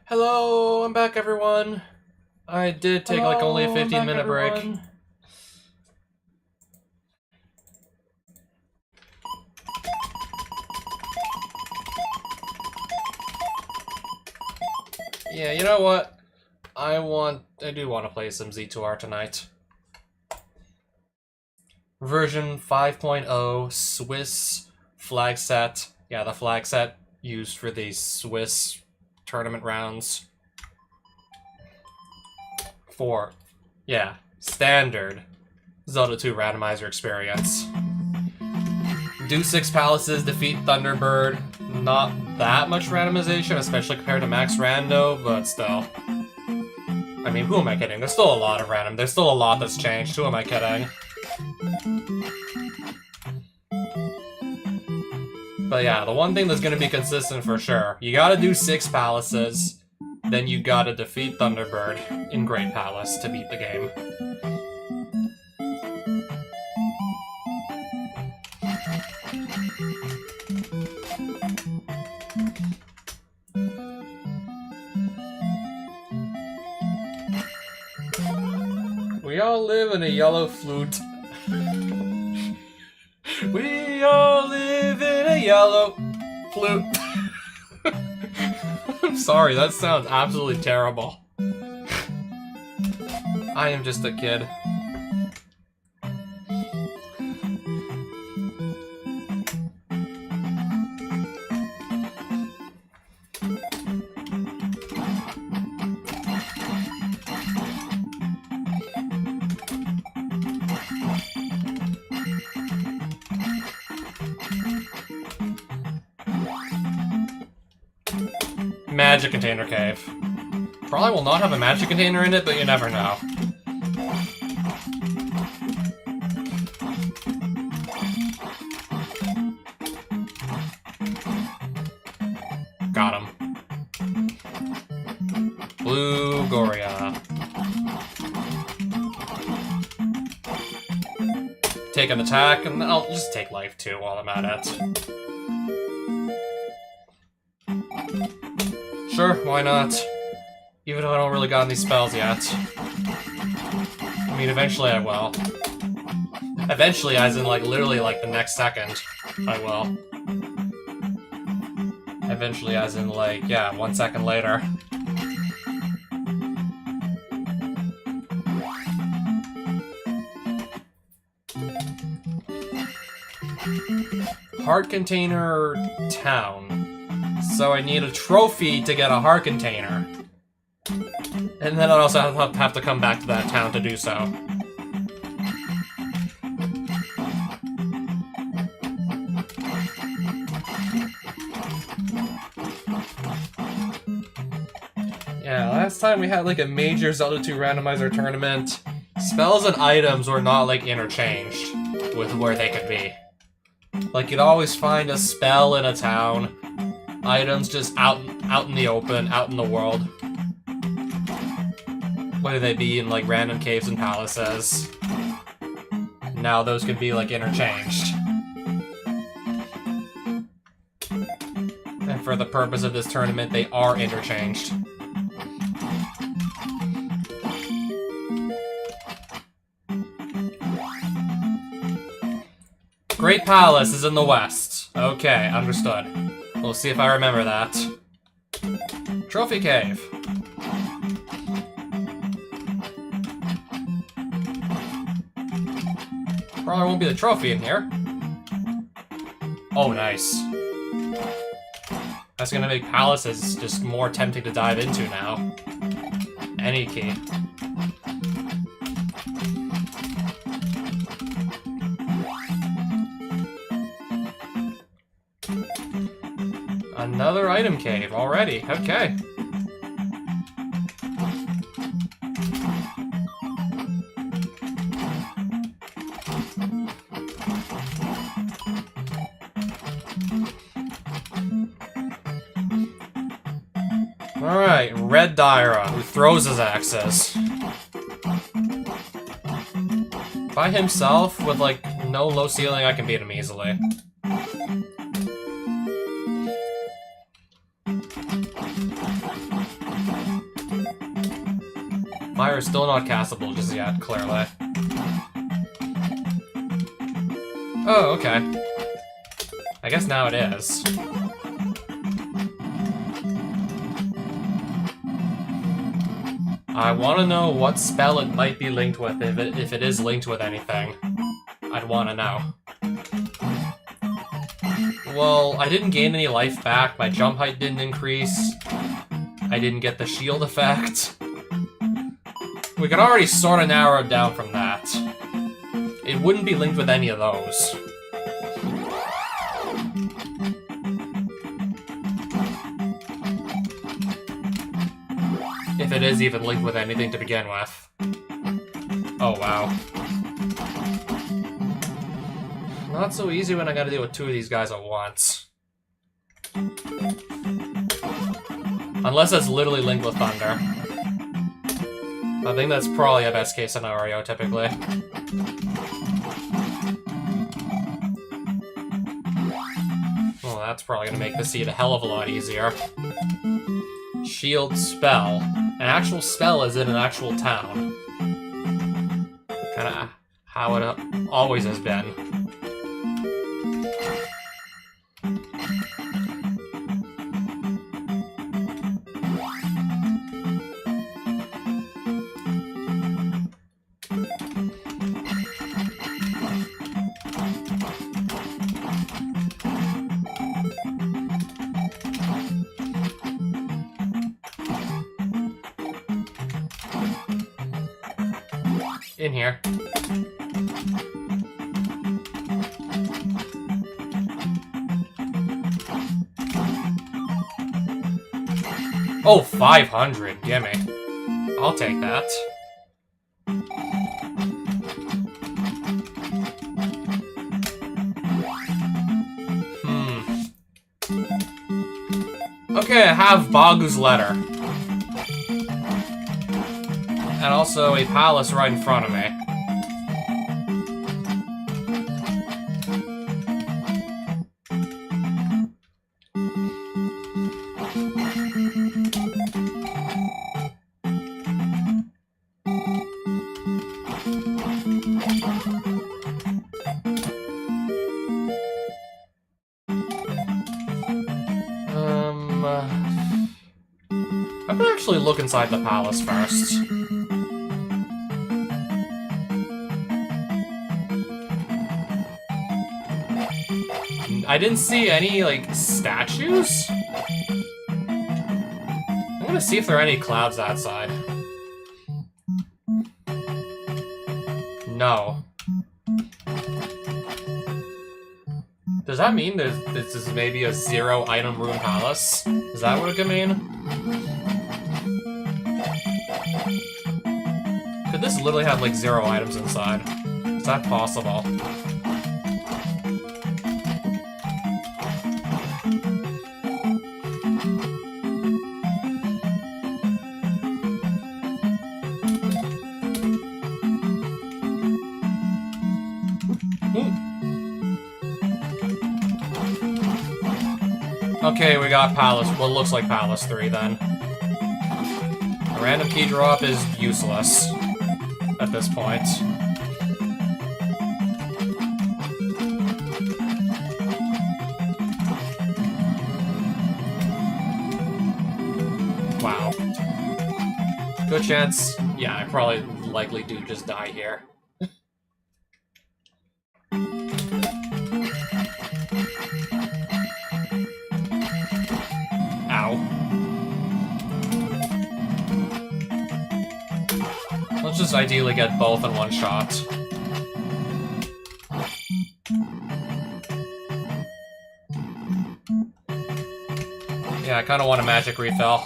Hello, I'm back, everyone. I did take like only a 15-minute break. Yeah, you know what? I do want to play some Z2R tonight. Version 5.0 Swiss flag set. Yeah, the flag set used for the Swiss tournament rounds. For, yeah, standard Zelda 2 randomizer experience. Do 6 palaces, defeat Thunderbird. Not that much randomization, especially compared to Max Rando, but still. I mean, who am I kidding? There's still a lot of random. There's still a lot that's changed. Who am I kidding? But yeah, the one thing that's going to be consistent for sure. You gotta do 6 palaces, then you gotta defeat Thunderbird in Great Palace to beat the game. We all live in a yellow flute. We all live in a yellow flute. I'm sorry, that sounds absolutely terrible. I am just a kid. Magic container cave. Probably will not have a magic container in it, but you never know. Got him. Blue Goria. Take an attack, and I'll just take life too while I'm at it. Sure, why not? Even though I don't really got any spells yet. I mean, eventually I will. Eventually, as in, like, literally, like, the next second, I will. Eventually, as in, like, yeah, 1 second later. Heart container town. So I need a trophy to get a heart container. And then I also have to come back to that town to do so. Yeah, last time we had like a major Zelda 2 randomizer tournament, spells and items were not like interchanged with where they could be. Like you'd always find a spell in a town, items just out in the open, out in the world. Whether they be in like random caves and palaces. Now those can be like interchanged. And for the purpose of this tournament, they are interchanged. Great Palace is in the west. Okay, understood. We'll see if I remember that. Trophy Cave. Probably won't be the trophy in here. Oh, nice. That's gonna make palaces just more tempting to dive into now. Any key. Another item cave already. Okay. Alright, Red Daira, who throws his axes. By himself, with like no low ceiling, I can beat him easily. Thunder is still not castable just yet, clearly. Oh, okay. I guess now it is. I want to know what spell it might be linked with, if it is linked with anything. I'd want to know. Well, I didn't gain any life back, my jump height didn't increase, I didn't get the shield effect. We could already sort of narrow it down from that. It wouldn't be linked with any of those. If it is even linked with anything to begin with. Oh, wow. Not so easy when I gotta deal with two of these guys at once. Unless it's literally linked with Thunder. I think that's probably a best case scenario, typically. Well, that's probably gonna make the seed a hell of a lot easier. Shield spell. An actual spell is in an actual town. Kinda how it always has been. In here. Oh, 500. Gimme. I'll take that. Okay, I have Bagu's letter. And also a palace right in front of me. I'm gonna actually look inside the palace first. I didn't see any, like, statues? I'm gonna see if there are any clouds outside. No. Does that mean this is maybe a 0-item rune palace? Is that what it could mean? Could this literally have, like, 0 items inside? Is that possible? Okay, we got Palace. What looks like Palace 3 then. A random key drop is useless at this point. Wow. Good chance. Yeah, I probably likely do just die here. Let's just ideally get both in one shot. Yeah, I kind of want a magic refill.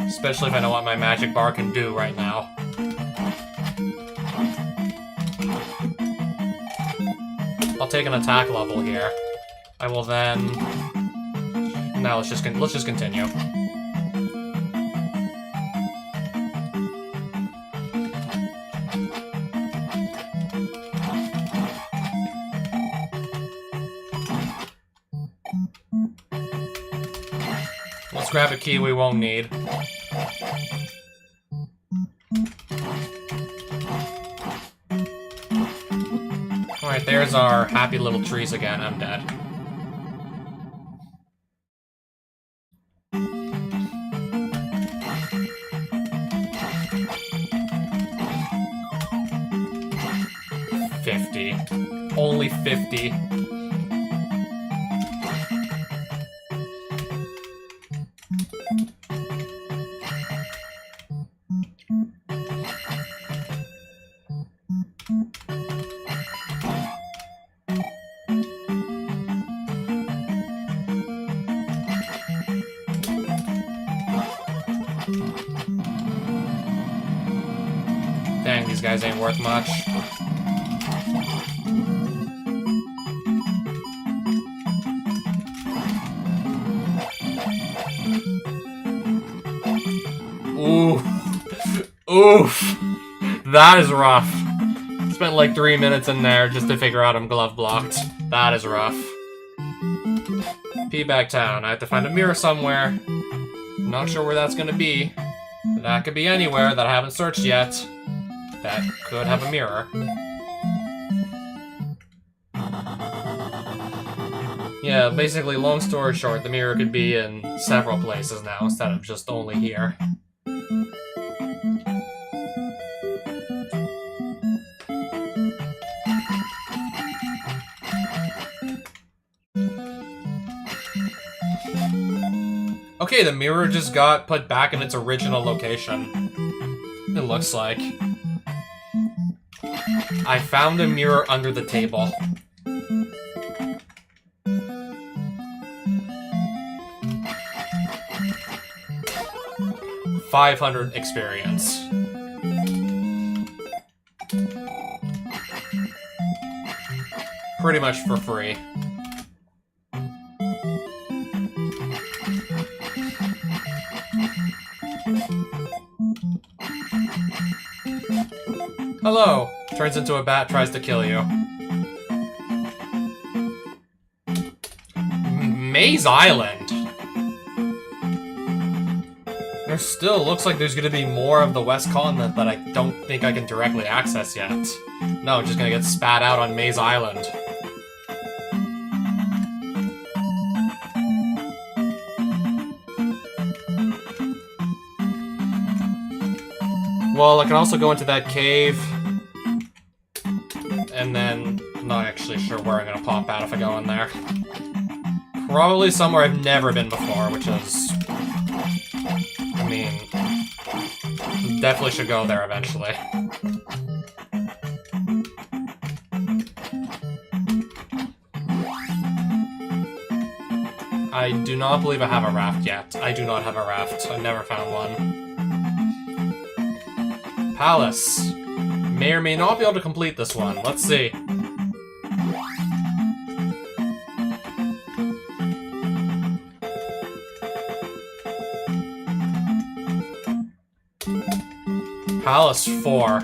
Especially if I know what my magic bar can do right now. I'll take an attack level here. I will then... No, let's just continue. Let's grab a key we won't need. Alright, there's our happy little trees again. I'm dead. Only 50. Dang, these guys ain't worth much. Oof. Oof. That is rough. Spent like 3 minutes in there just to figure out I'm glove blocked. That is rough. P-Bag Town. I have to find a mirror somewhere. Not sure where that's gonna be. That could be anywhere that I haven't searched yet. That could have a mirror. Yeah, basically, long story short, the mirror could be in several places now instead of just only here. Okay, the mirror just got put back in its original location. It looks like. I found a mirror under the table. $500 experience. Pretty much for free. Hello! Turns into a bat, tries to kill you. Maze Island! There still looks like there's gonna be more of the West Continent that I don't think I can directly access yet. No, I'm just gonna get spat out on Maze Island. Well, I can also go into that cave. And then, I'm not actually sure where I'm gonna pop out if I go in there. Probably somewhere I've never been before, which is... I mean... definitely should go there eventually. I do not believe I have a raft yet. I do not have a raft. I've never found one. Palace. May or may not be able to complete this one. Let's see. Palace 4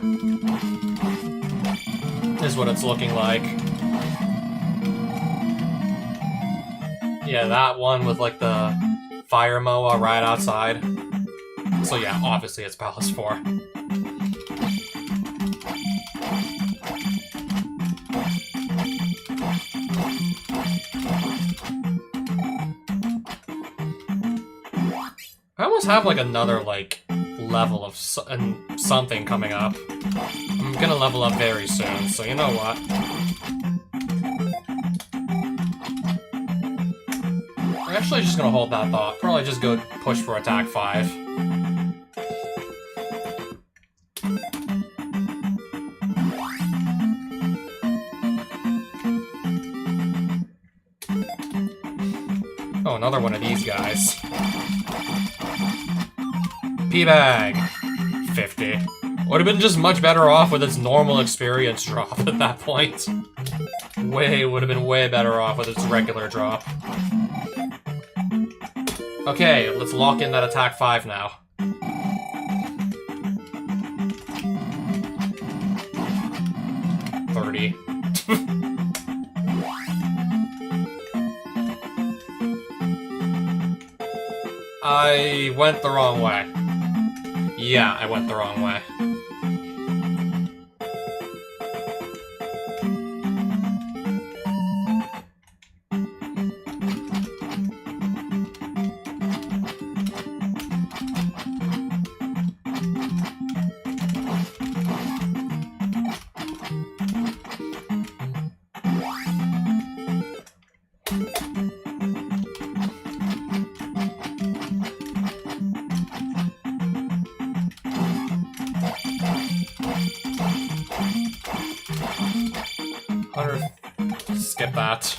is what it's looking like. Yeah, that one with like the fire moa right outside. So yeah, obviously it's Palace 4. I almost have like another like level of something coming up. I'm gonna level up very soon, so you know what? I'm actually just gonna hold that thought. Probably just go push for attack 5. Oh, another one of these guys. P-Bag. 50. Would have been just much better off with its normal experience drop at that point. Would have been way better off with its regular drop. Okay, let's lock in that attack 5 now. $30. I went the wrong way. Yeah, I went the wrong way. Skip that.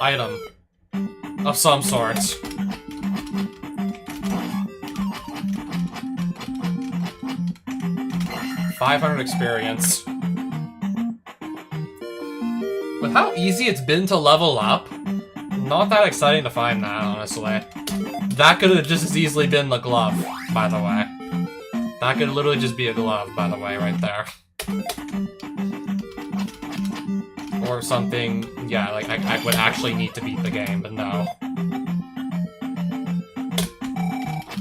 Item of some sort. $500 experience. With how easy it's been to level up, not that exciting to find that, honestly. That could have just as easily been the glove, by the way. That could literally just be a glove, by the way, right there. Or something, yeah, like, I would actually need to beat the game, but no.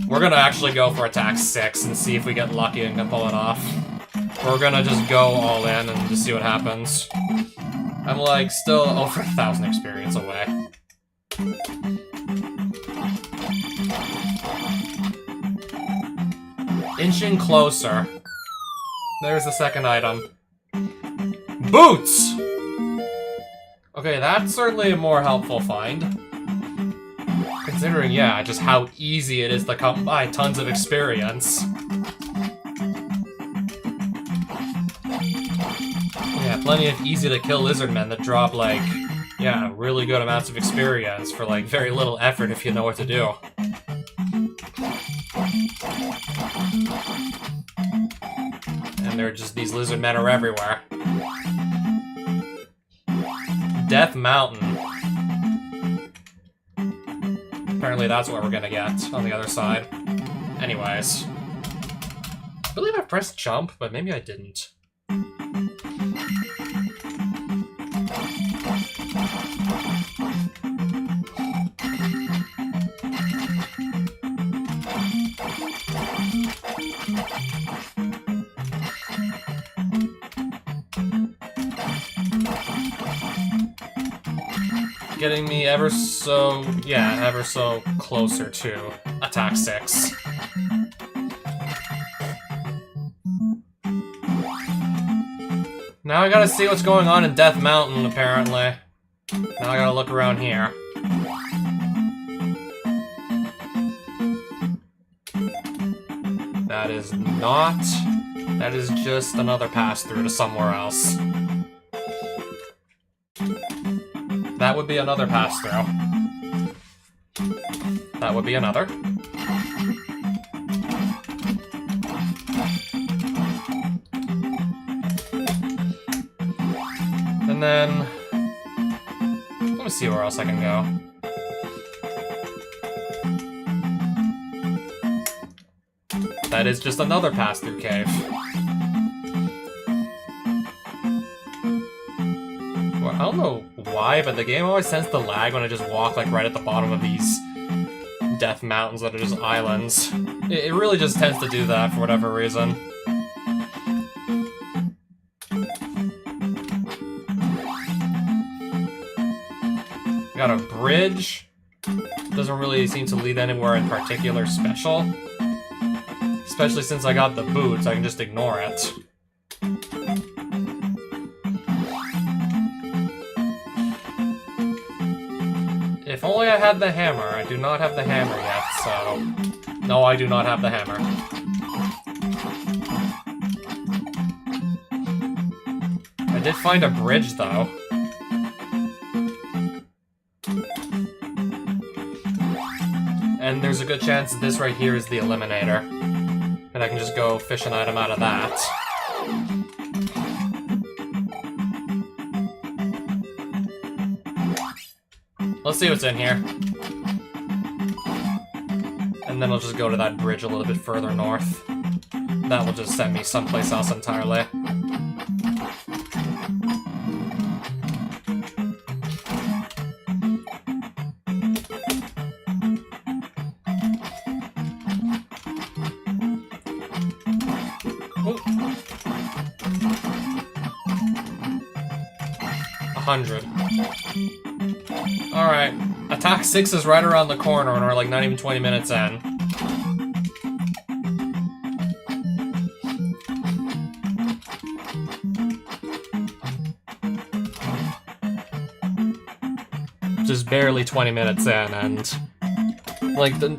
We're gonna actually go for attack 6 and see if we get lucky and can pull it off. We're gonna just go all in and just see what happens. I'm, like, still over 1,000 experience away. Inching closer. There's the second item. Boots! Okay, that's certainly a more helpful find. Considering, yeah, just how easy it is to come by tons of experience. Yeah, plenty of easy-to-kill lizardmen that drop, like, yeah, really good amounts of experience for, like, very little effort if you know what to do. And they're just, these lizard men are everywhere. Death Mountain. Apparently that's what we're gonna get on the other side. Anyways. I believe I pressed jump, but maybe I didn't. Getting me ever so closer to attack 6. Now I gotta see what's going on in Death Mountain, apparently. Now I gotta look around here. That is not... That is just another pass-through to somewhere else. That would be another pass-through. That would be another. And then... let me see where else I can go. That is just another pass-through cave. Well, I don't know why, but the game always tends to lag when I just walk like right at the bottom of these death mountains that are just islands. It really just tends to do that for whatever reason. Got a bridge. Doesn't really seem to lead anywhere in particular special. Especially since I got the boots, I can just ignore it. If only I had the hammer. I do not have the hammer yet, so... No, I do not have the hammer. I did find a bridge, though. And there's a good chance this right here is the eliminator. And I can just go fish an item out of that. Let's see what's in here. And then I'll just go to that bridge a little bit further north. That will just send me someplace else entirely. 100. Alright. Attack 6 is right around the corner and we're like not even 20 minutes in. Just barely 20 minutes in, and like the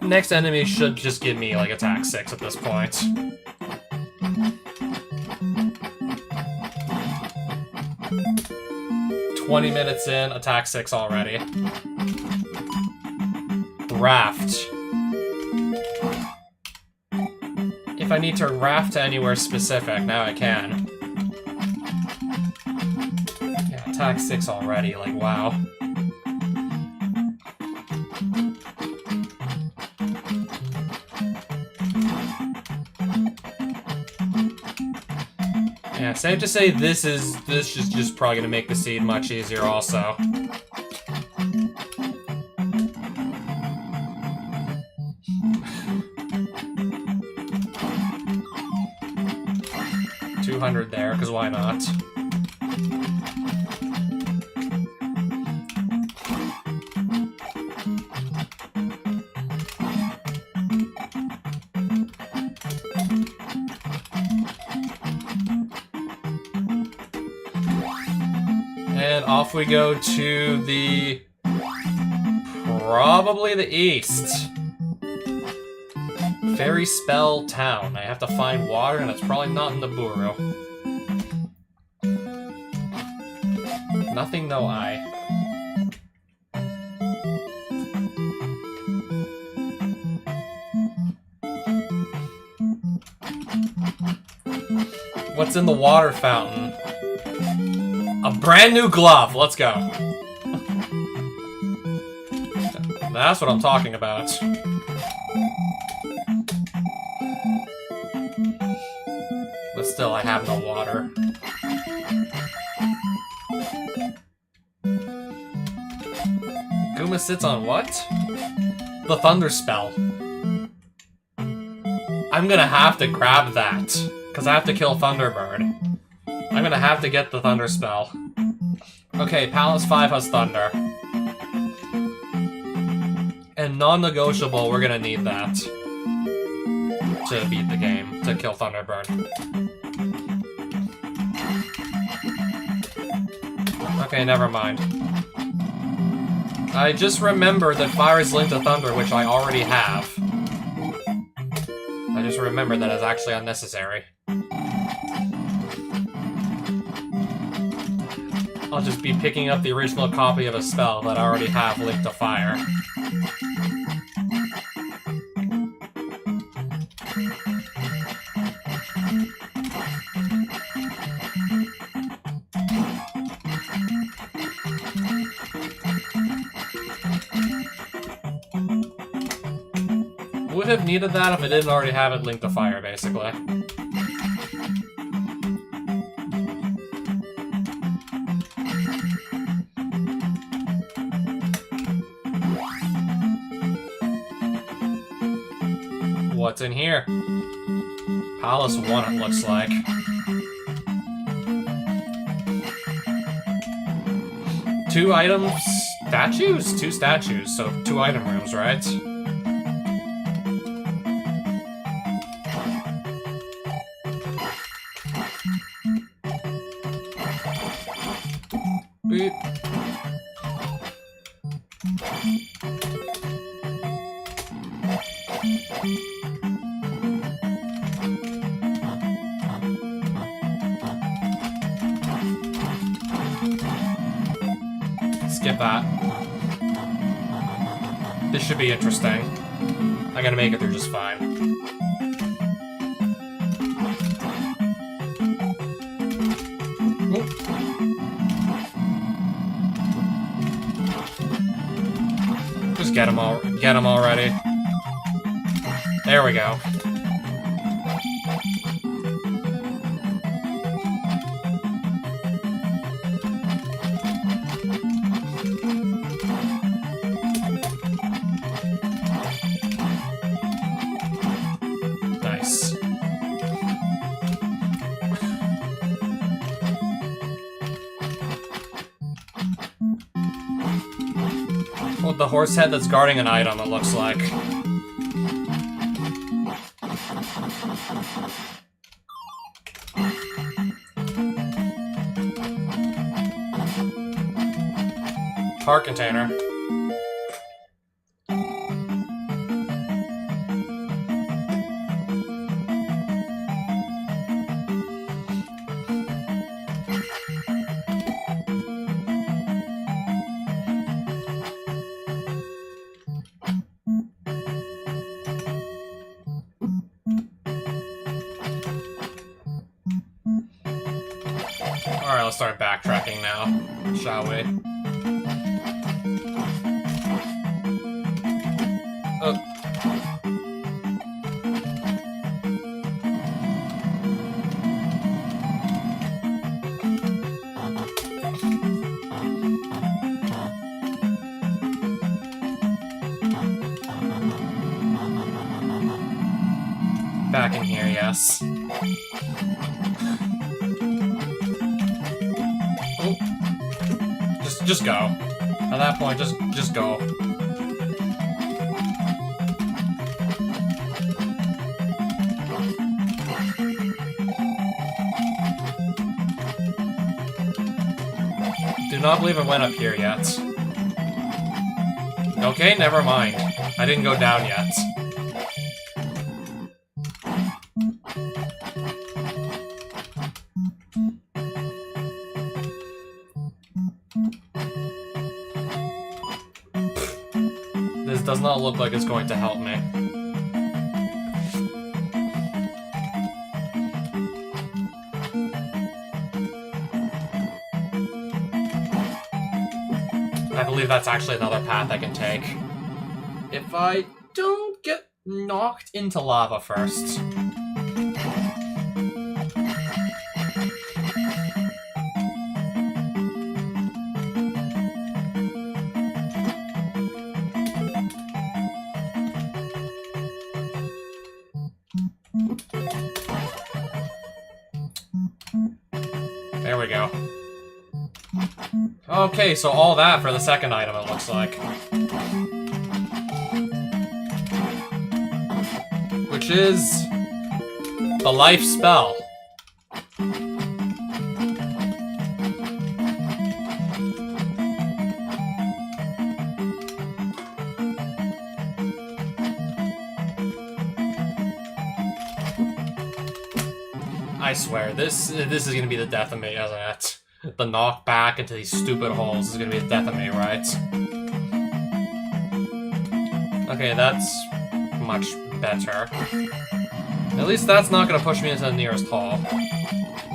next enemy should just give me like attack 6 at this point. $20 in, attack 6 already. Raft. If I need to raft to anywhere specific, now I can. Yeah, attack 6 already, like wow. Yeah, safe to say this is just probably gonna make the seed much easier also. $200 there, because why not? And off we go to the... probably the east. Fairy Spell Town. I have to find water, and it's probably not in the Buru. Nothing, no eye. What's in the water fountain? A brand new glove! Let's go. That's what I'm talking about. But still, I have no water. Guma sits on what? The Thunder Spell. I'm gonna have to grab that, because I have to kill Thunderbird. I'm gonna have to get the Thunder Spell. Okay, Palace 5 has Thunder. And non-negotiable, we're gonna need that to beat the game, to kill Thunderbird. Okay, never mind. I just remembered that fire is linked to thunder, which I already have. I just remembered that it's actually unnecessary. I'll just be picking up the original copy of a spell that I already have linked to fire. Would have needed that if I didn't already have it linked to fire, basically. What's in here? Palace 1, it looks like. Two items... statues? 2 statues, so 2 item rooms, right? Beep. Skip that. This should be interesting. I'm gonna make it through just fine. Oop. Just get him already. There we go. Nice. the horse head that's guarding an item, it looks like. Heart container. Alright, let's start backtracking now, shall we? Oh. Back in here, yes. Oh. Just go. At that point, just go. Do not believe it went up here yet. Okay, never mind. I didn't go down yet. This does not look like it's going to help me. I believe that's actually another path I can take. If I don't get knocked into lava first. There we go. Okay, so all that for the second item, it looks like. Which is... the life spell. I swear, this is gonna be the death of me, isn't it? The knock back into these stupid holes is gonna be the death of me, right? Okay, that's much better. At least that's not gonna push me into the nearest hole.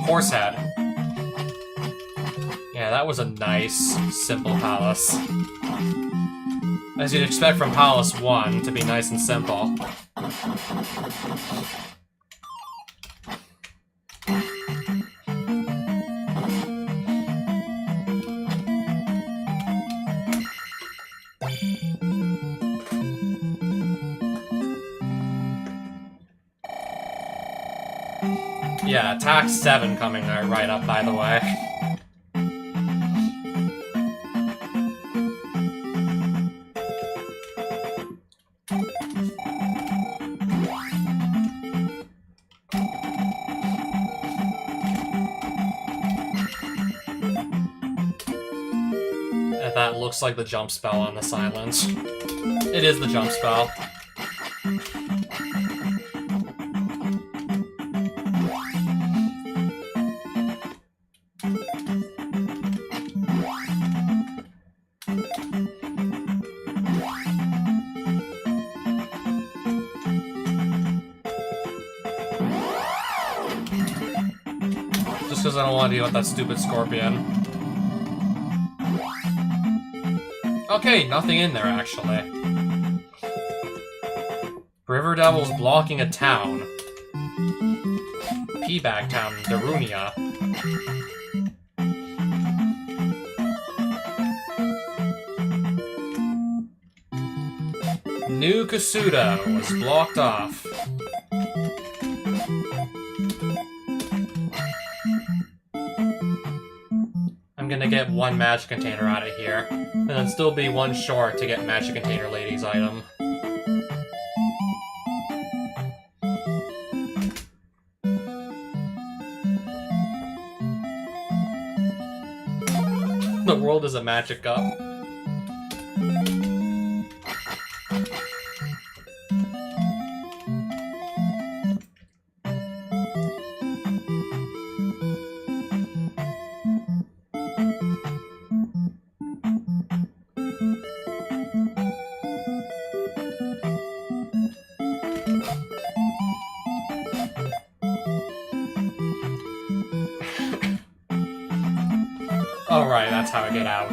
Horsehead. Yeah, that was a nice, simple palace. As you'd expect from Palace 1 to be nice and simple. Yeah, attack 7 coming right up, by the way. And that looks like the jump spell on this island. It is the jump spell. Just because I don't want to deal with that stupid scorpion. Okay, nothing in there, actually. River Devil's blocking a town. Peabag Town, Darunia. New Kasuda was blocked off. I'm gonna to get one magic container out of here, and then still be one short to get magic container lady's item. The world is a magic cup. Alright, that's how I get out.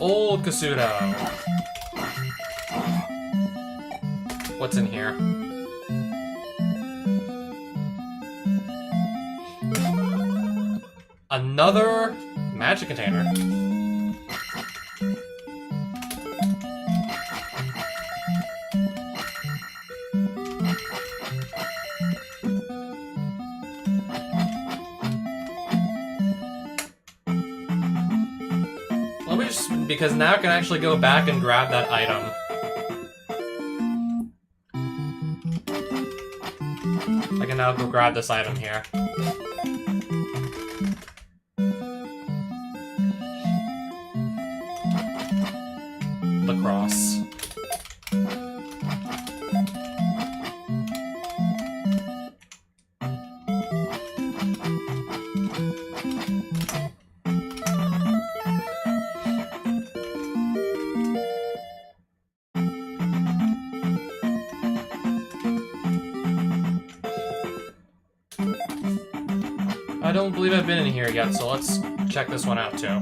Old Kasuto. What's in here? Another magic container. Let me just, because now I can actually go back and grab that item. I can now go grab this item here. Lacrosse. I don't believe I've been in here yet, so let's check this one out too.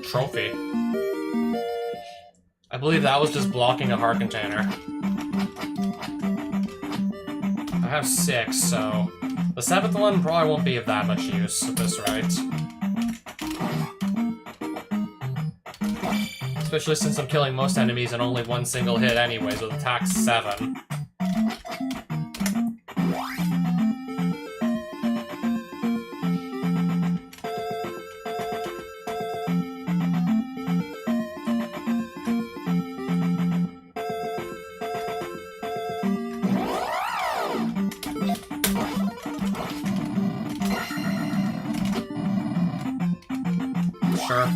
Trophy. I believe that was just blocking a heart container. I have 6, so the 7th one probably won't be of that much use at this rate. Especially since I'm killing most enemies in only one single hit anyways with attack 7. Sure.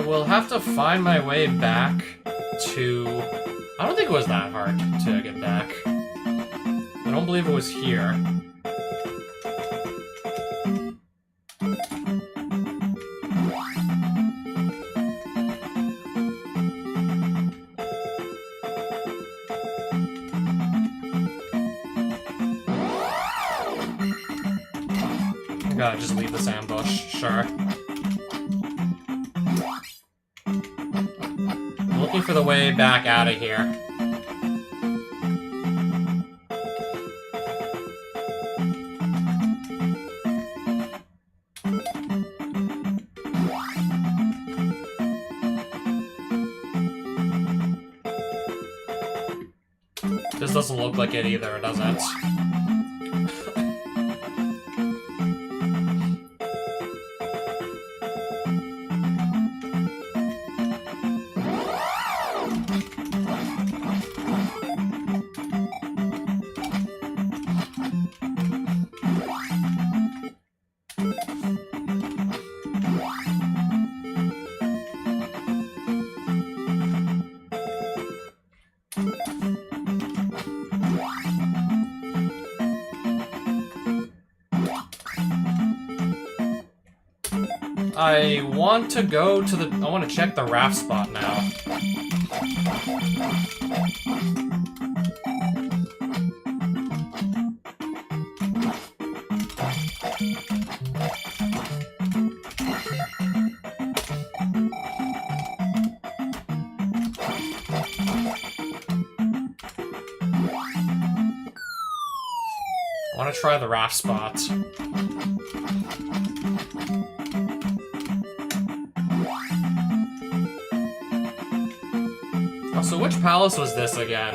We'll have to find my way back to... I don't think it was that hard to get back. I don't believe it was here. I gotta just leave this ambush, sure. Looking for the way back out of here. This doesn't look like it either, does it? I want to go to the... I want to check the raft spot now. I want to try the raft spot. Oh, so which palace was this again?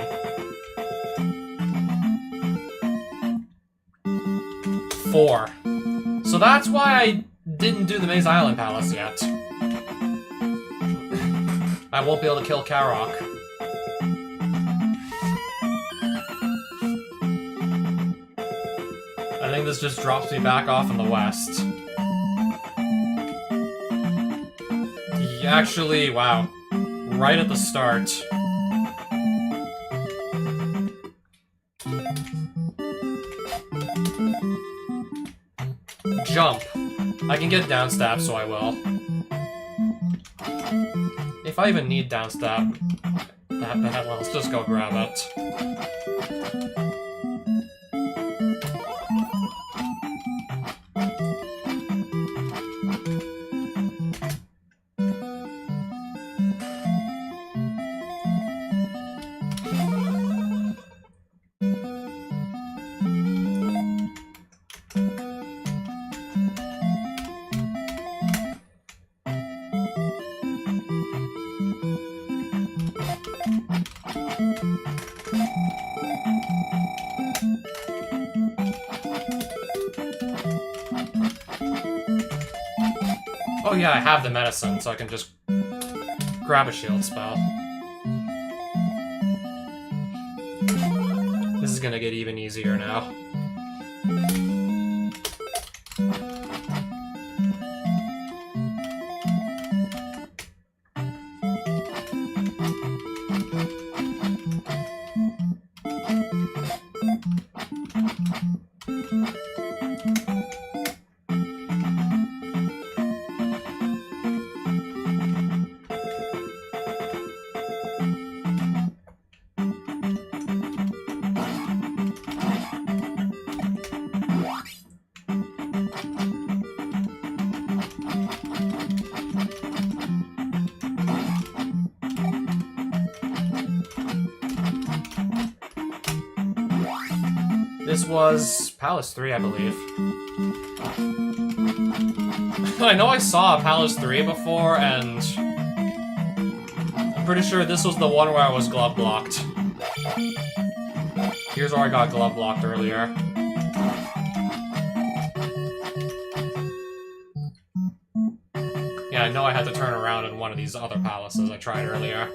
4. So that's why I didn't do the Maze Island Palace yet. I won't be able to kill Karok. I think this just drops me back off in the west. Actually, wow. Right at the start. Jump. I can get downstab, so I will. If I even need downstab that bad, let's just go grab it. Oh yeah, I have the medicine, so I can just grab a shield spell. This is gonna get even easier now. This was Palace 3, I believe. I know I saw Palace 3 before, and I'm pretty sure this was the one where I was glove blocked. Here's where I got glove blocked earlier. Yeah, I know I had to turn around in one of these other palaces I tried earlier.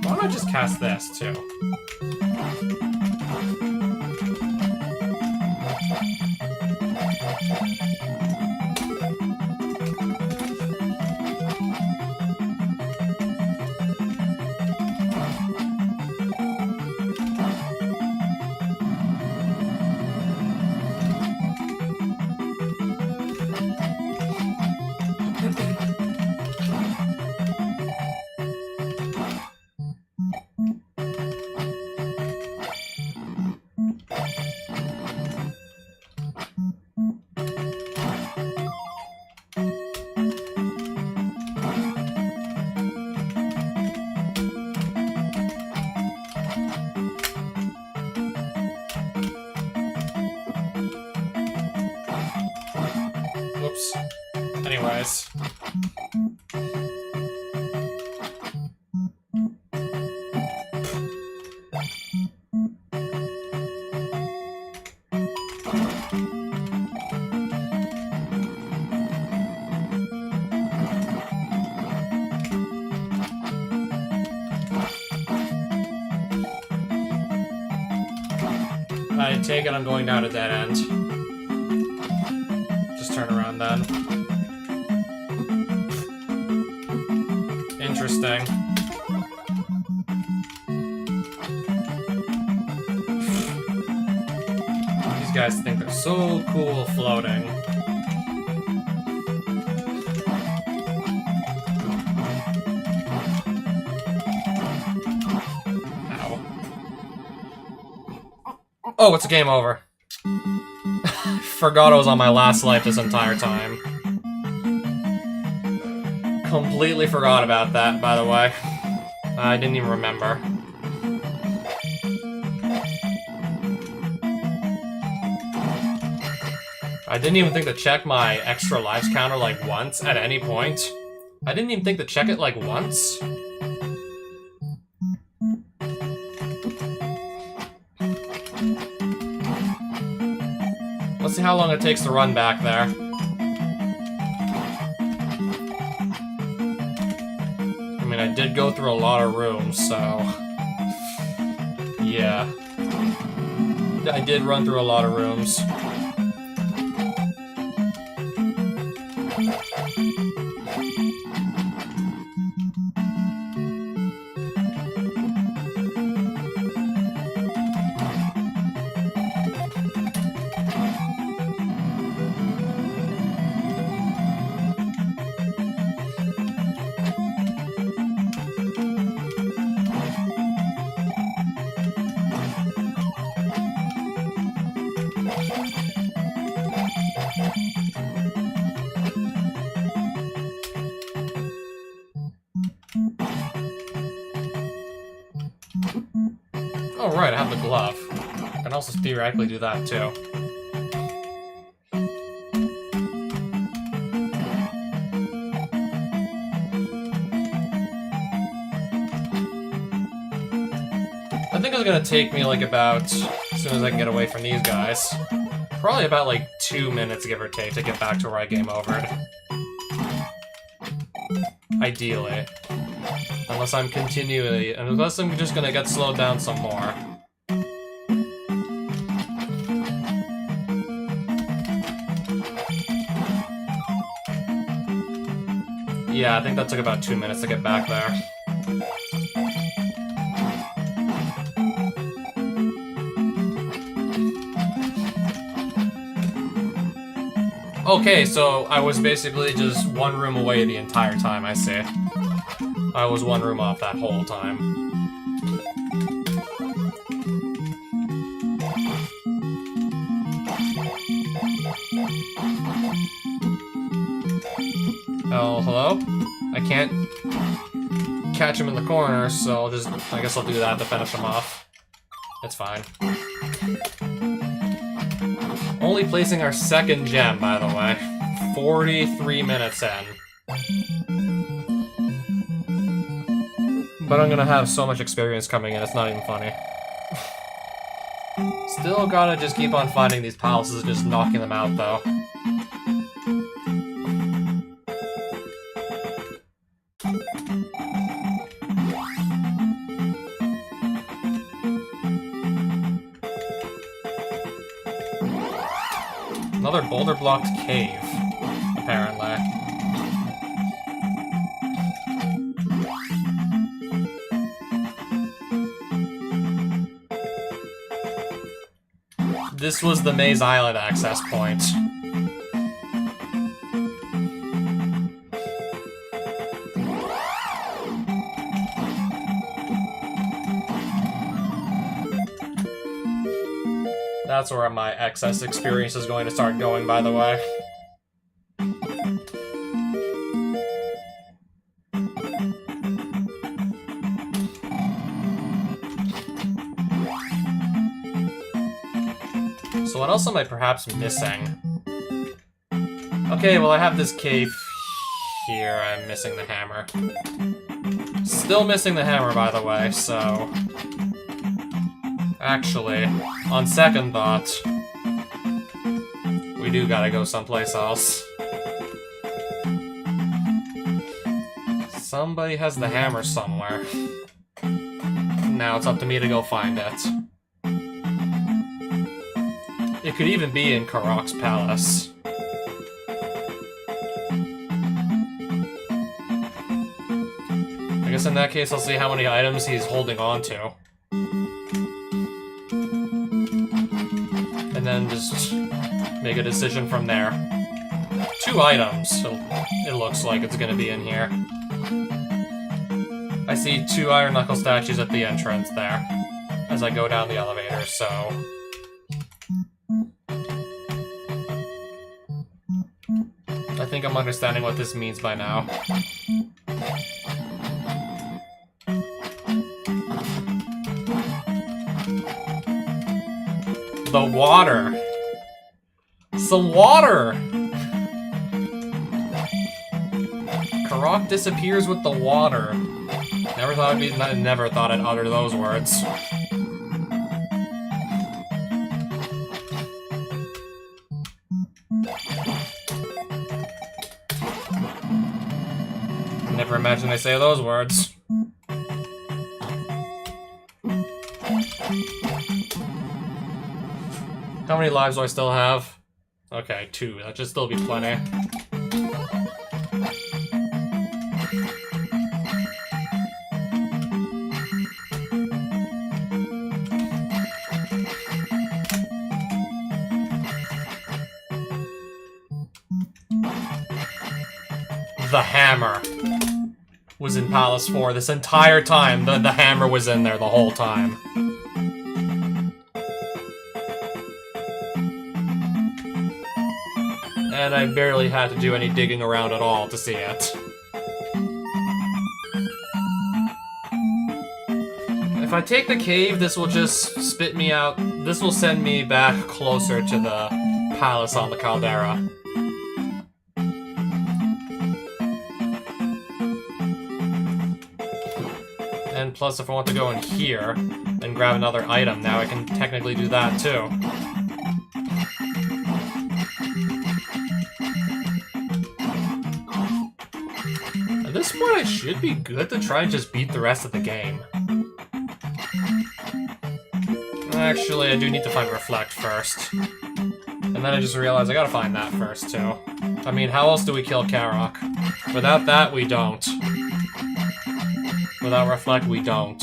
Why don't I just cast this, too? Whoops. Anyways. I take it I'm going down a dead end. Just turn around then. Interesting. These guys think they're so cool floating. Oh, it's a game over. Forgot I was on my last life this entire time. Completely forgot about that, by the way. I didn't even remember. I didn't even think to check my extra lives counter, like, once at any point. I didn't even think to check it, like, once. Let's see how long it takes to run back there. I mean, I did go through a lot of rooms, so... yeah. I did run through a lot of rooms. Oh, right, I have the glove. I can also theoretically do that, too. I think it's gonna take me, like, about, as soon as I can get away from these guys, probably about, like, 2 minutes, give or take, to get back to where I game overed. Ideally. Unless I'm unless I'm just gonna get slowed down some more. Yeah, I think that took about 2 minutes to get back there. Okay, so I was basically just one room away the entire time, I see. I was one room off that whole time. Oh, hello? I can't catch him in the corner, so I guess I'll do that to finish him off. It's fine. Only placing our second gem, by the way. 43 minutes in. But I'm gonna have so much experience coming in, it's not even funny. Still gotta just keep on finding these palaces and just knocking them out, though. Another boulder-blocked cave, apparently. This was the Maze Island access point. That's where my excess experience is going to start going, by the way. So what else am I perhaps missing? Okay, well I have this cave here. I'm missing the hammer. Still missing the hammer, by the way, so... Actually, on second thought, we do gotta go someplace else. Somebody has the hammer somewhere. Now it's up to me to go find it. It could even be in Karok's palace. I guess in that case, I'll see how many items he's holding on to. And then just make a decision from there. 2 items, so it looks like it's gonna be in here. I see 2 Iron Knuckle statues at the entrance there, as I go down the elevator, so... I think I'm understanding what this means by now. The water! Some water! Karok disappears with the water. Never thought I'd utter those words. Never imagined I'd say those words. How many lives do I still have? Okay, 2. That should still be plenty. The hammer was in Palace 4 this entire time. The hammer was in there the whole time. And I barely had to do any digging around at all to see it. If I take the cave, this will just spit me out. This will send me back closer to the palace on the caldera. And plus, if I want to go in here and grab another item, now I can technically do that too. At this point, I should be good to try and just beat the rest of the game. Actually, I do need to find Reflect first. And then I just realized I gotta find that first, too. I mean, how else do we kill Karok? Without that, we don't. Without Reflect, we don't.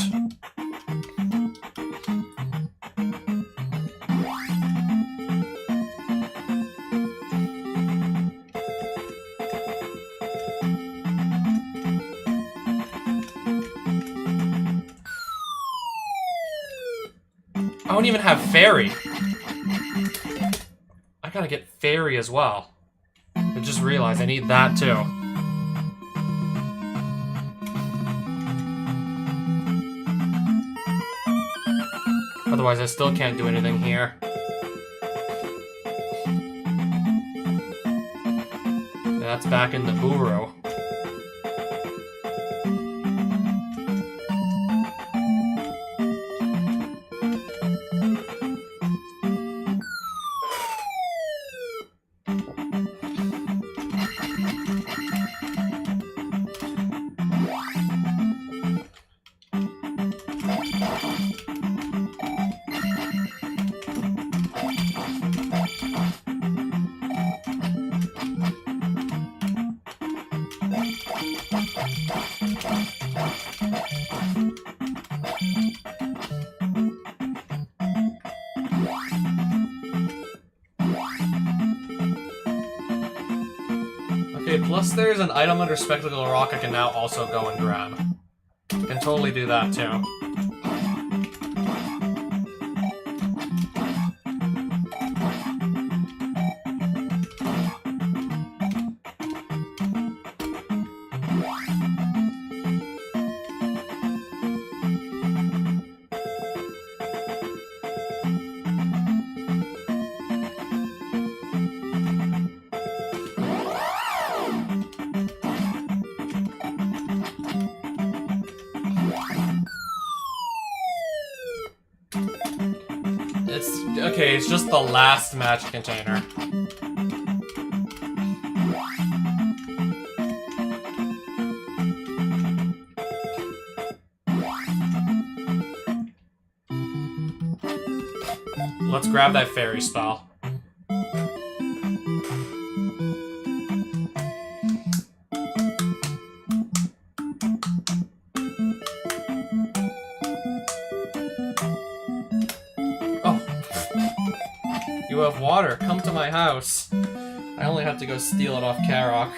I don't even have Fairy. I gotta get Fairy as well. I just realized I need that too. Otherwise, I still can't do anything here. That's back in the Buru. Okay, plus there's an item under Spectacle Rock I can now also go and grab. I can totally do that too. Okay, it's just the last magic container. Let's grab that fairy spell. of water. Come to my house. I only have to go steal it off Karok.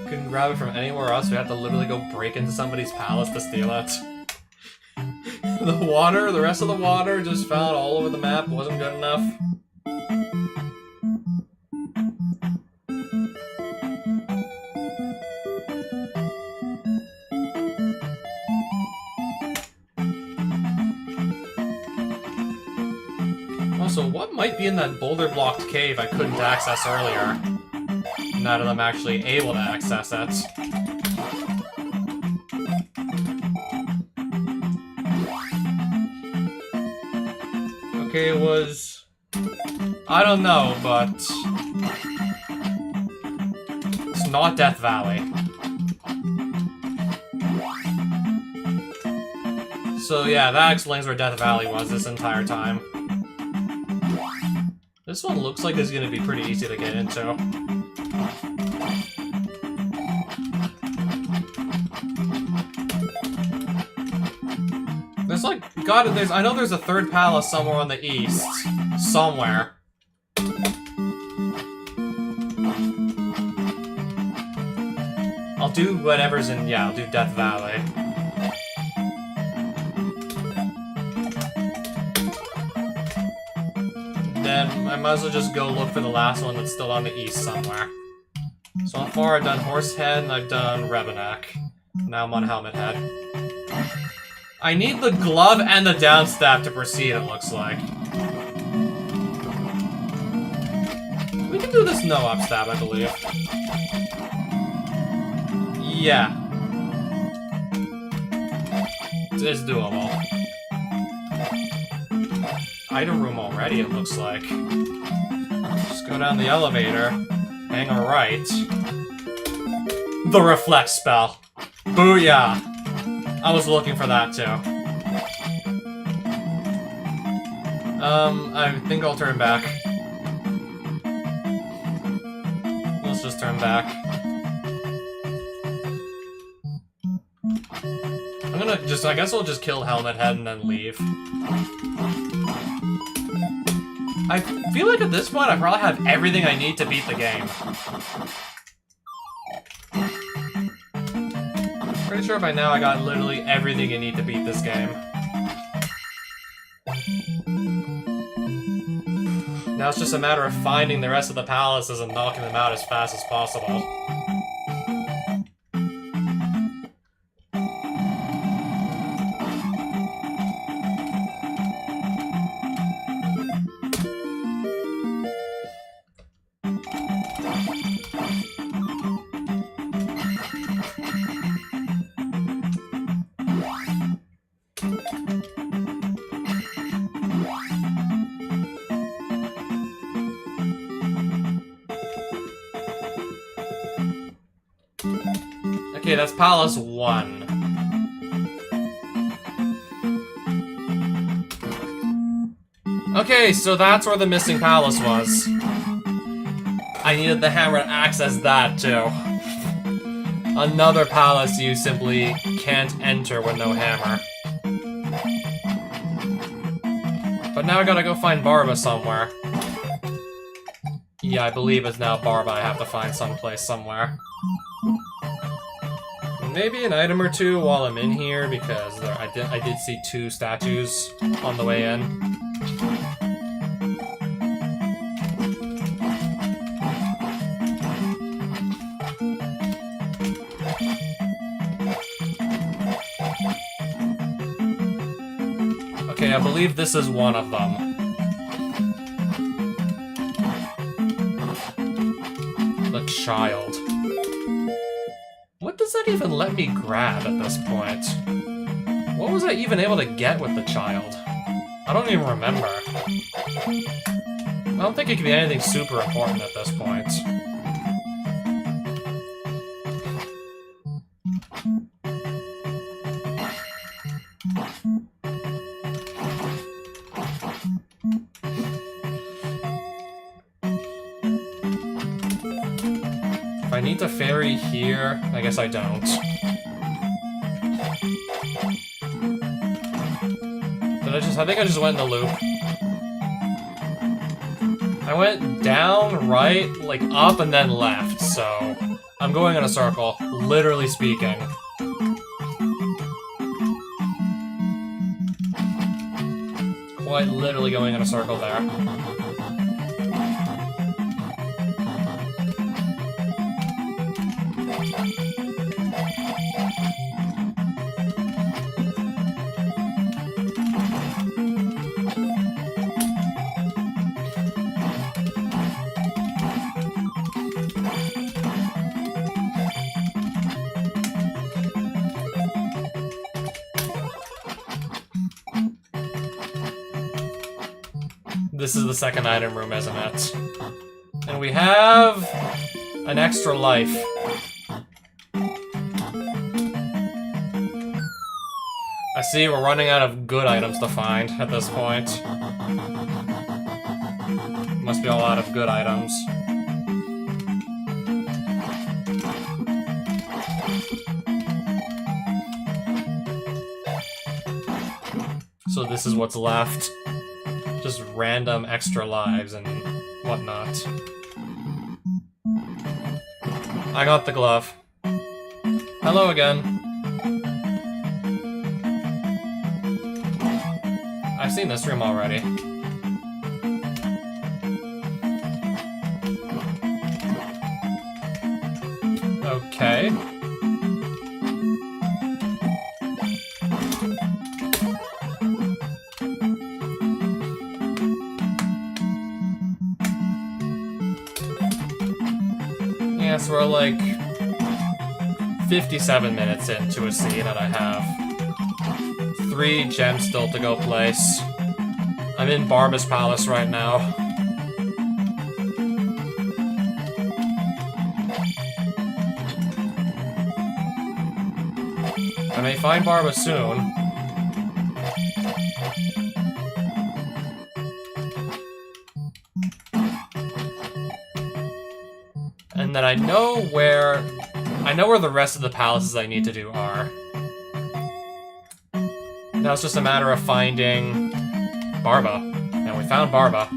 Couldn't grab it from anywhere else. We have to literally go break into somebody's palace to steal it. The rest of the water just found all over the map. Wasn't good enough. Also, what might be in that boulder-blocked cave I couldn't access earlier? Now that I'm actually able to access it. Okay, it was... I don't know, but... it's not Death Valley. So yeah, that explains where Death Valley was this entire time. This one looks like it's gonna be pretty easy to get into. There's like, I know there's a third palace somewhere on the east. Somewhere. I'll do whatever's in, yeah, I'll do Death Valley. Then I might as well just go look for the last one that's still on the east somewhere. So far I've done Horsehead and I've done Rebenek. Now I'm on Helmet Head. I need the glove and the downstab to proceed, it looks like. We can do this no upstab, I believe. Yeah. It's doable. Item room already, it looks like. Just go down the elevator. Hang a right. The Reflect spell. Booyah! I was looking for that too. I think I'll turn back. Let's just turn back. I'm gonna just, I guess I'll just kill Helmet Head and then leave. I feel like at this point I probably have everything I need to beat the game. Pretty sure by now I got literally everything you need to beat this game. Now it's just a matter of finding the rest of the palaces and knocking them out as fast as possible. Okay, that's Palace 1. Okay, so that's where the missing palace was. I needed the hammer to access that, too. Another palace you simply can't enter with no hammer. But now I gotta go find Barba somewhere. Yeah, I believe it's now Barba I have to find someplace somewhere. Maybe an item or two while I'm in here, because I did see 2 statues on the way in. Okay, I believe this is one of them. The child. What does that even let me grab at this point? What was I even able to get with the child? I don't even remember. I don't think it could be anything super important at this point. If I need to ferry here, I guess I don't. I think I just went in the loop. I went down, right, like up, and then left, so I'm going in a circle, literally speaking. Quite literally going in a circle there. This is the second item room, isn't it? And we have an extra life. I see we're running out of good items to find at this point. Must be a lot of good items. So this is what's left. Just random extra lives and whatnot. I got the glove. Hello again. I've seen this room already. Okay. Yes, we're like 57 minutes into a scene and I have 3 gems still to go place. I'm in Barba's Palace right now. I may find Barba soon. And then I know where the rest of the palaces I need to do are. Now it's just a matter of finding Barba. And we found Barba.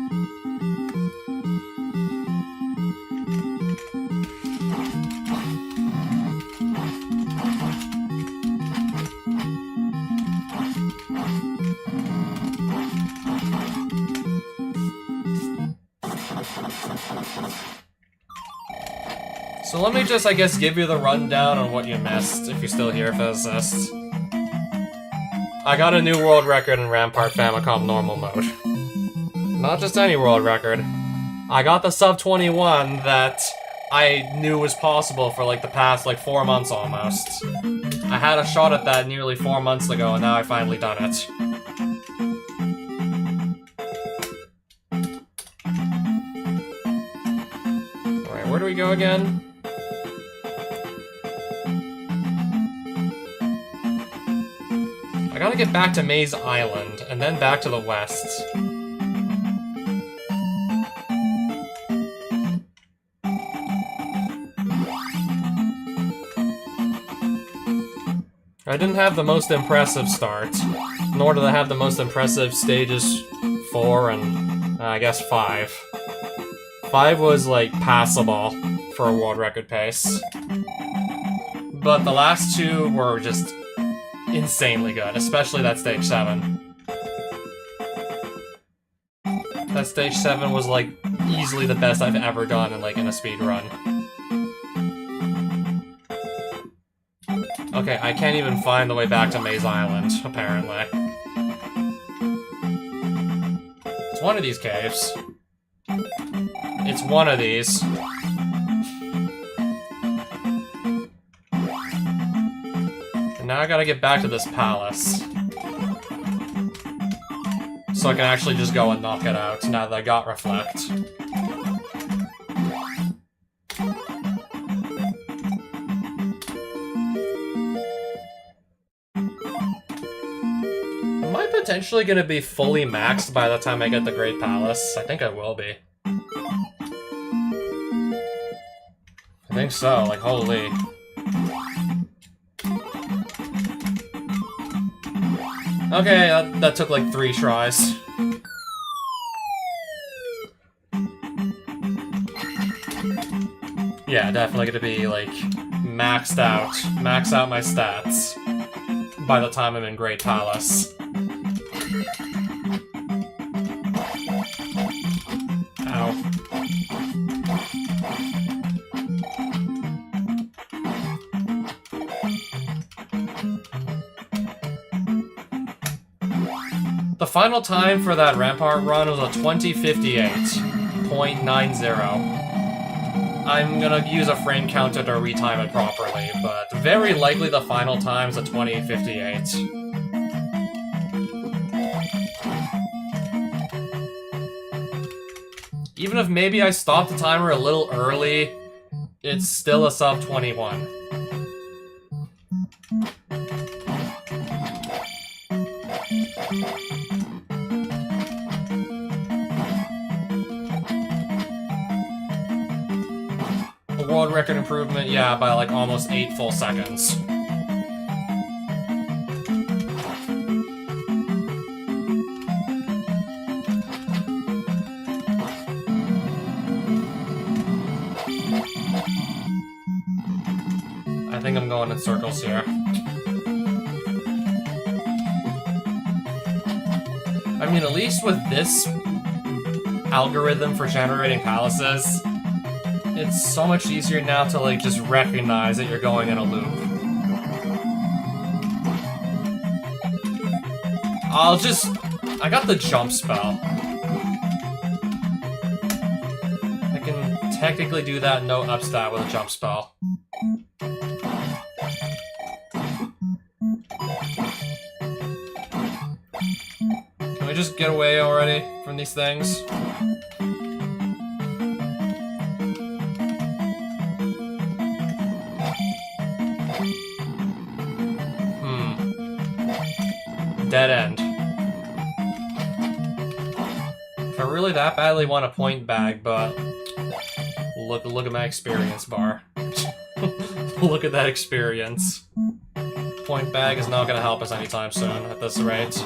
So let me just, I guess, give you the rundown on what you missed, if you're still here, physicist. I got a new world record in Rampart Famicom normal mode. Not just any world record. I got the sub 21 that I knew was possible for like the past 4 months almost. I had a shot at that nearly 4 months ago and now I finally done it. Alright, where do we go again? I gotta get back to Maze Island, and then back to the west. I didn't have the most impressive start, nor did I have the most impressive stages 4 and, I guess, 5. 5 was, passable for a world record pace. But the last 2 were just insanely good, especially that stage 7. That stage 7 was easily the best I've ever done in a speed run. Okay, I can't even find the way back to Maze Island, apparently. It's one of these caves. It's one of these. Now I gotta get back to this palace. So I can actually just go and knock it out, now that I got Reflect. Am I potentially gonna be fully maxed by the time I get the Great Palace? I think I will be. I think so, holy. Okay, that took like 3 tries. Yeah, definitely gonna be like maxed out. Max out my stats by the time I'm in Great Palace. Ow. The final time for that Rampart run was a 20:58.90. I'm gonna use a frame counter to retime it properly, but very likely the final time's a 20:58. Even if maybe I stopped the timer a little early, it's still a sub 21. World record improvement, yeah, by like almost 8 full seconds. I think I'm going in circles here. I mean, at least with this algorithm for generating palaces, it's so much easier now to, like, just recognize that you're going in a loop. I got the jump spell. I can technically do that no upstat with a jump spell. Can we just get away already from these things? Dead end. If I really that badly want a point bag, but look at my experience bar. Look at that experience. Point bag is not gonna help us anytime soon at this rate.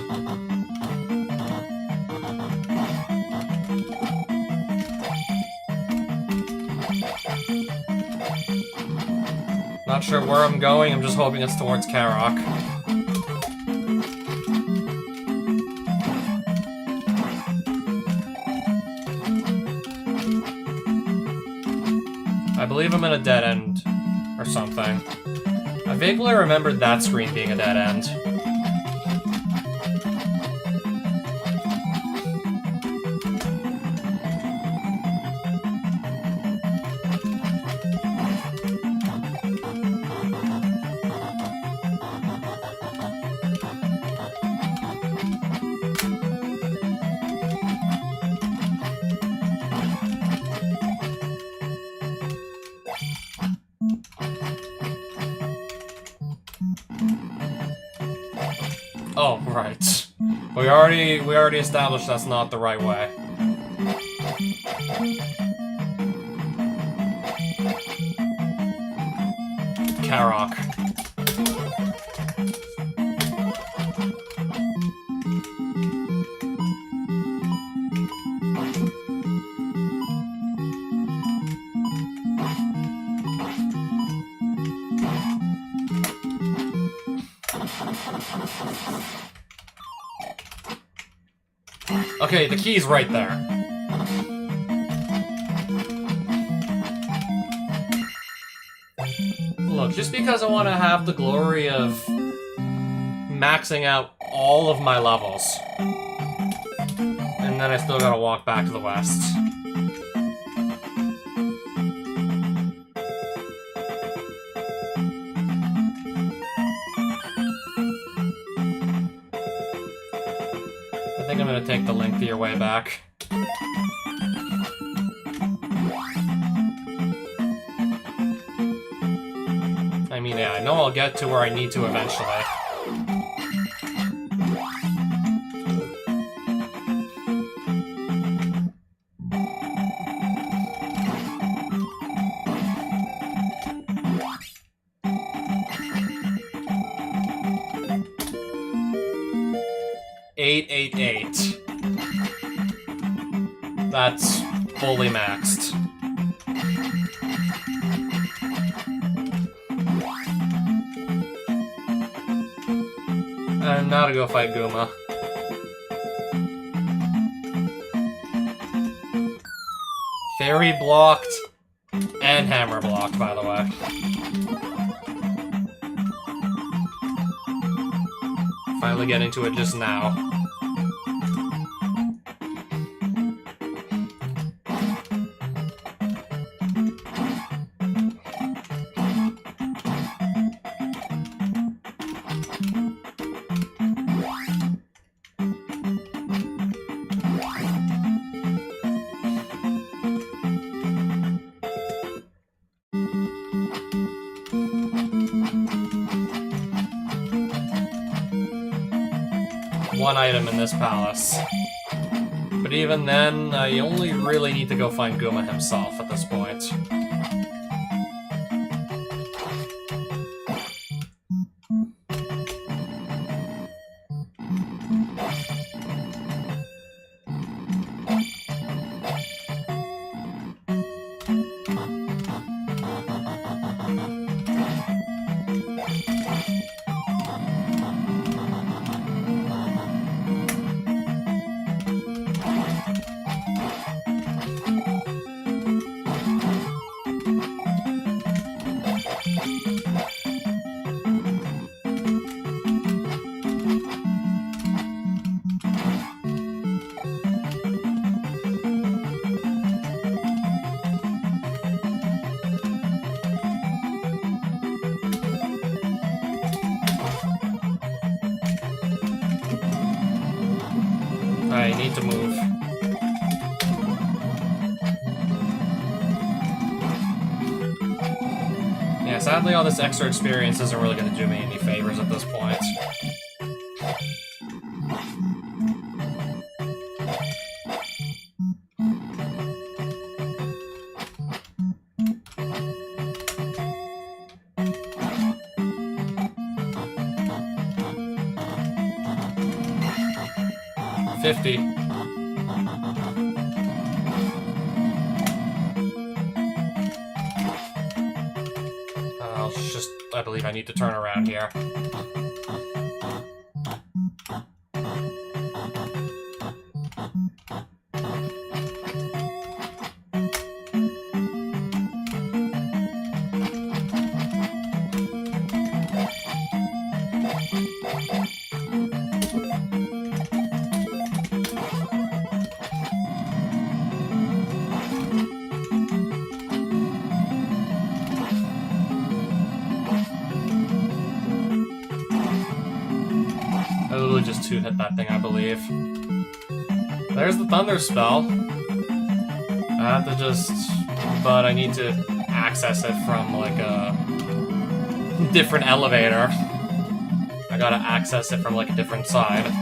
Not sure where I'm going, I'm just hoping it's towards Karok. I believe I'm in a dead end, or something. I vaguely remembered that screen being a dead end. Oh, right. We already established that's not the right way. Karok. Okay, the key's right there. Look, just because I want to have the glory of maxing out all of my levels, and then I still gotta walk back to the west. I think I'm gonna take the lengthier way back. I mean, yeah, I know I'll get to where I need to eventually. 1.88. That's fully maxed. And now to go fight Guma. Fairy blocked and hammer blocked, by the way. Finally getting to it just now. One item in this palace. But even then, I only really need to go find Guma himself at this point. I need to move. Yeah, sadly all this extra experience isn't really going to do me any favors at this point. I believe I need to turn around here. I literally just two-hit that thing, I believe. There's the thunder spell. I have to just... But I need to access it from, like, a different elevator. I gotta access it from, like, a different side.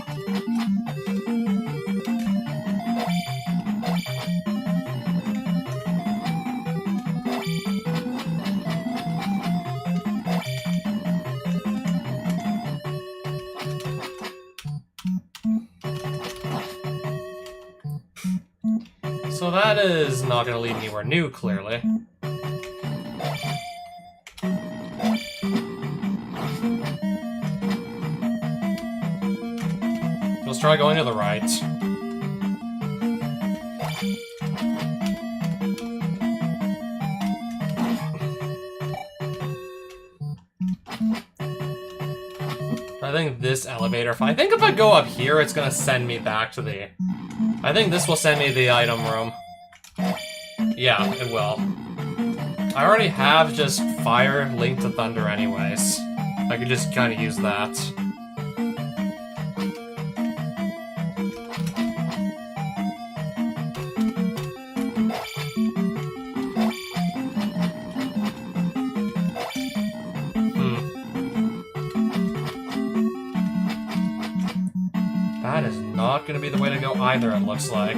So that is not going to lead anywhere new, clearly. Let's try going to the right. I think this elevator, I think if I go up here, it's going to send me back to the... I think this will send me the item room. Yeah, it will. I already have just fire linked to thunder anyways. I could just kind of use that. That is not going to be the way to go either, it looks like.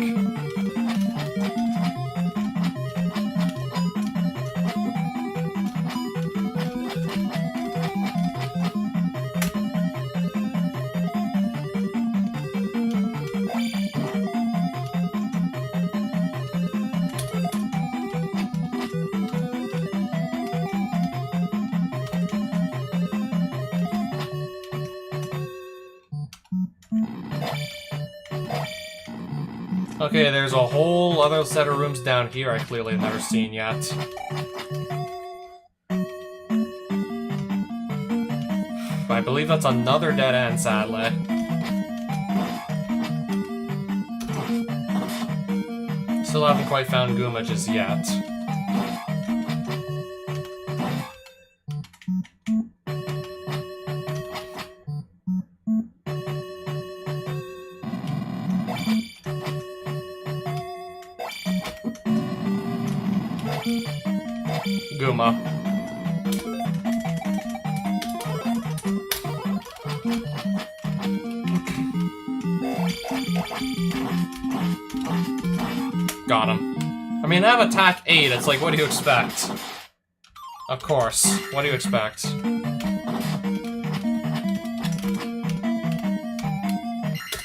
Okay, there's a whole other set of rooms down here I clearly have never seen yet. But I believe that's another dead end, sadly. Still haven't quite found Gooma just yet. Gooma. Got him. I mean, I have attack 8, it's like, what do you expect? Of course. What do you expect?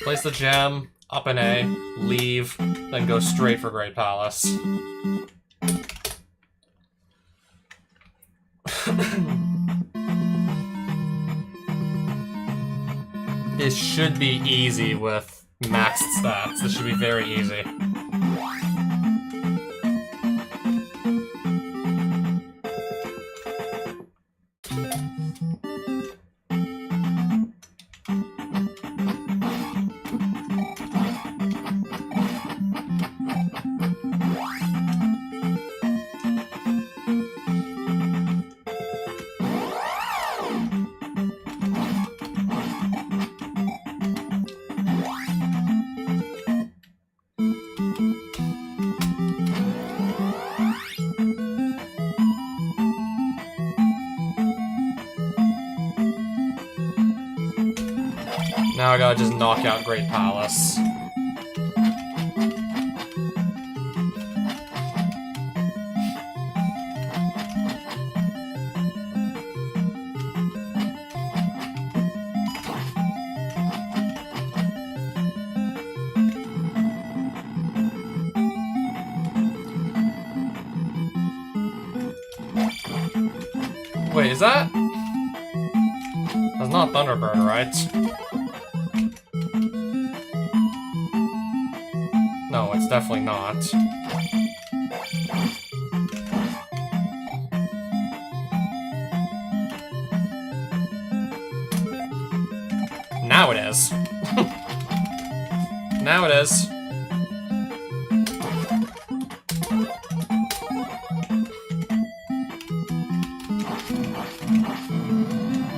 Place the gem, up an A, leave, then go straight for Great Palace. This should be easy with maxed stats. This should be very easy. Now I gotta just knock out Great Palace. Wait, is that? That's not Thunderbird, right? No, it's definitely not. Now it is. Now it is.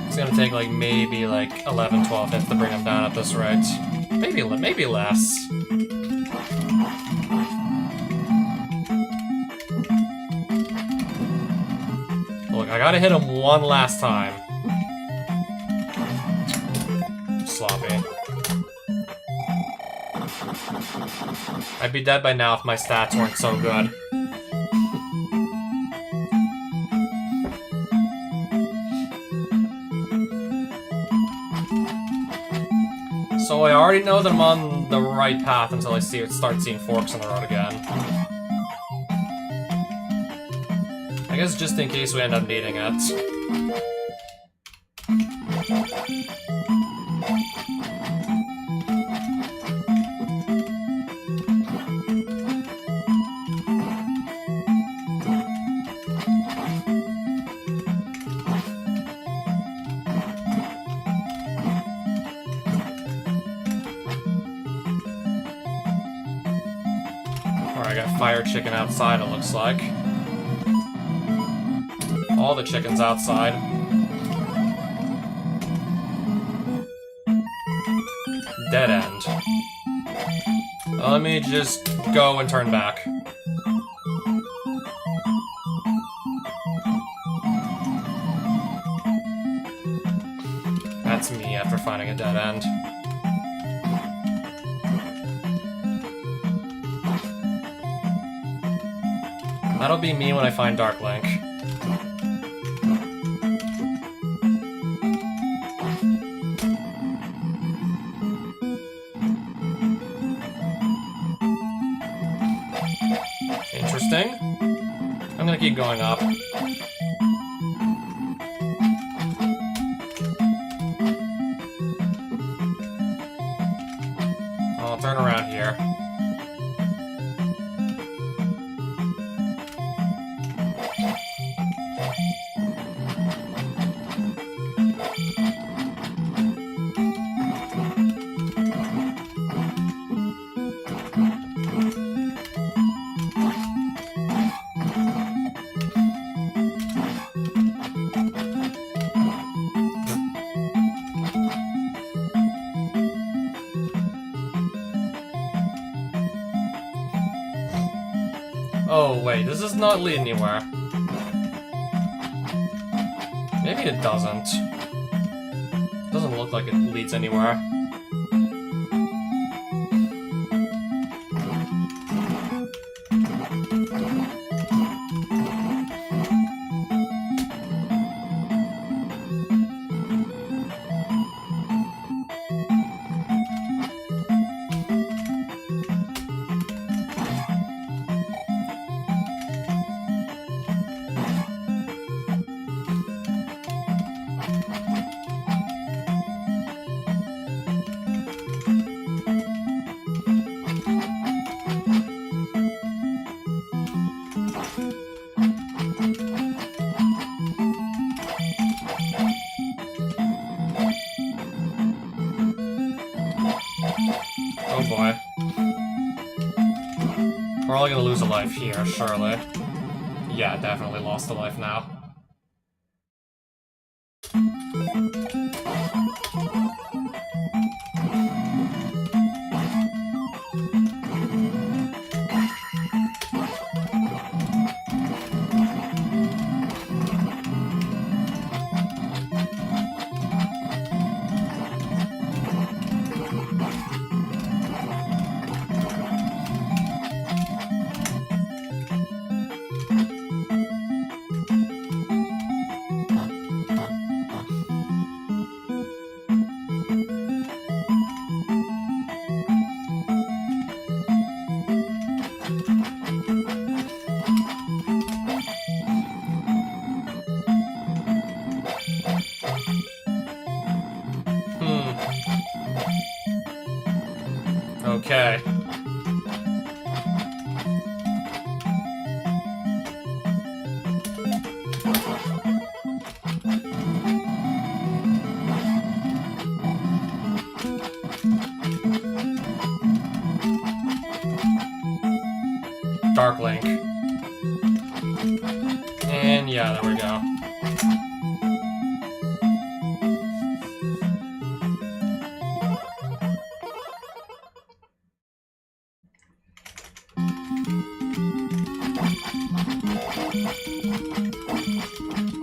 It's gonna take like maybe like 11-12 hits to bring him down at this rate. Maybe less. Look, I gotta hit him one last time. Sloppy. I'd be dead by now if my stats weren't so good. So I already know that I'm on the right path until I start seeing forks in the road again. I guess just in case we end up needing it. Alright, I got fire chicken outside, it looks like. All the chickens outside. Dead end. Let me just go and turn back. That's me after finding a dead end. That'll be me when I find Dark Link. Interesting. I'm gonna keep going up. I'll turn around here. Oh, wait, does this not lead anywhere? Maybe it doesn't. Doesn't look like it leads anywhere. Oh boy. We're all gonna lose a life here, surely. Yeah, definitely lost a life now. Okay. Dark Link. And yeah, there we go.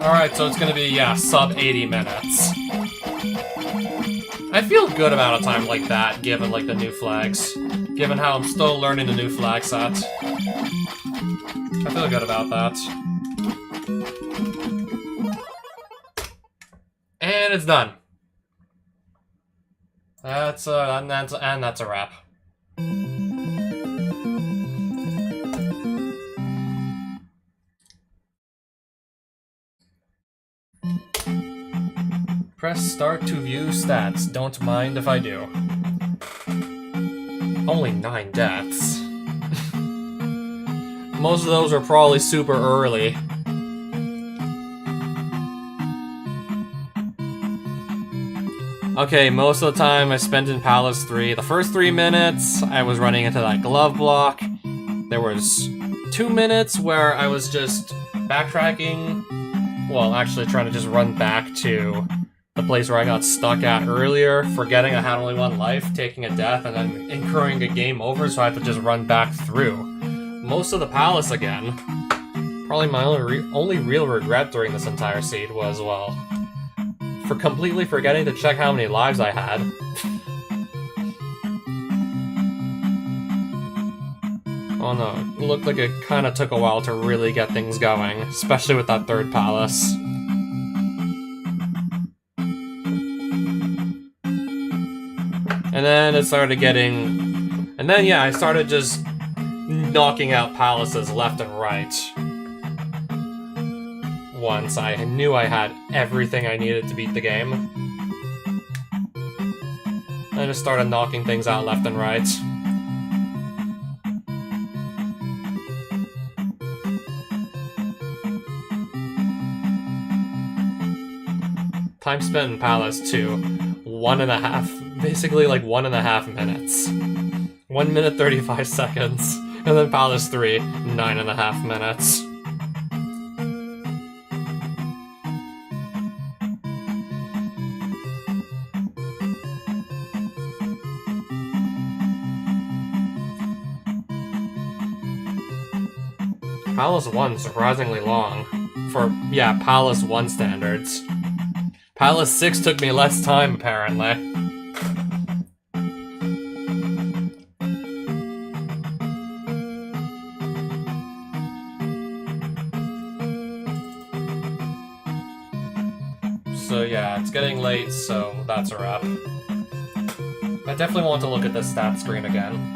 Alright, so it's gonna be, yeah, sub 80 minutes. I feel good about a time like that, given, like, the new flags. Given how I'm still learning the new flag set. I feel good about that. And it's done. That's a wrap. Press start to view stats. Don't mind if I do. Only 9 deaths. Most of those are probably super early. Okay, most of the time I spent in Palace 3. The first 3 minutes, I was running into that glove block. There was 2 minutes where I was just backtracking. Well, actually trying to just run back to the place where I got stuck at earlier, forgetting I had only 1 life, taking a death, and then incurring a game over, so I had to just run back through. Most of the palace again. Probably my only real regret during this entire seed was, well, for completely forgetting to check how many lives I had. Oh no, it looked like it kinda took a while to really get things going, especially with that 3rd palace. And then it started getting... And then, yeah, I started just knocking out palaces left and right. Once I knew I had everything I needed to beat the game. I just started knocking things out left and right. Time spent in Palace 2, 1.5, basically like 1.5 minutes. 1 minute 35 seconds. And then Palace 3, 9.5 minutes. Palace 1 surprisingly long. For, yeah, Palace 1 standards. Palace 6 took me less time, apparently. So yeah, it's getting late, so that's a wrap. I definitely want to look at this stat screen again.